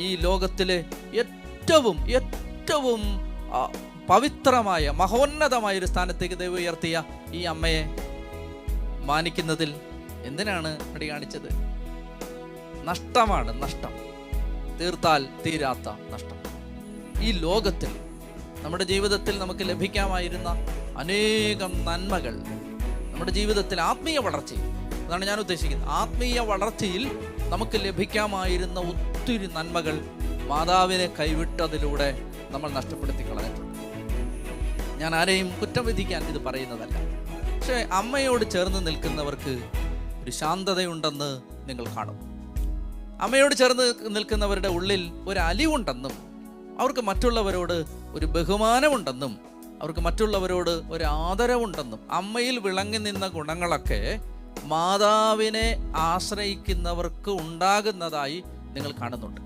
ഈ ലോകത്തിലെ ഏറ്റവും ഏറ്റവും പവിത്രമായ മഹോന്നതമായ ഒരു സ്ഥാനത്തേക്ക് ദൈവം ഉയർത്തിയ ഈ അമ്മയെ മാനിക്കുന്നതിൽ എന്തിനാണ് അടി കാണിച്ചത്? നഷ്ടമാണ്, നഷ്ടം, തീർത്താൽ തീരാത്ത നഷ്ടം. ഈ ലോകത്തിൽ നമ്മുടെ ജീവിതത്തിൽ നമുക്ക് ലഭിക്കാമായിരുന്ന അനേകം നന്മകൾ, നമ്മുടെ ജീവിതത്തിൽ ആത്മീയ വളർച്ചയിൽ, അതാണ് ഞാൻ ഉദ്ദേശിക്കുന്നത്, ആത്മീയ വളർച്ചയിൽ നമുക്ക് ലഭിക്കാമായിരുന്ന ഒത്തിരി നന്മകൾ മാതാവിനെ കൈവിട്ടതിലൂടെ നമ്മൾ നഷ്ടപ്പെടുത്തി കളഞ്ഞിട്ടുണ്ട്. ഞാൻ ആരെയും കുറ്റം വിധിക്കാൻ ഇത് പറയുന്നതല്ല. പക്ഷേ അമ്മയോട് ചേർന്ന് നിൽക്കുന്നവർക്ക് ഒരു ശാന്തതയുണ്ടെന്ന് നിങ്ങൾ കാണും. അമ്മയോട് ചേർന്ന് നിൽക്കുന്നവരുടെ ഉള്ളിൽ ഒരു അലിവുണ്ടെന്നും അവർക്ക് മറ്റുള്ളവരോട് ഒരു ബഹുമാനമുണ്ടെന്നും അവർക്ക് മറ്റുള്ളവരോട് ഒരു ആദരവുണ്ടെന്നും അമ്മയിൽ വിളങ്ങി നിന്ന ഗുണങ്ങളൊക്കെ മാതാവിനെ ആശ്രയിക്കുന്നവർക്ക് ഉണ്ടാകുന്നതായി നിങ്ങൾ കാണുന്നുണ്ട്.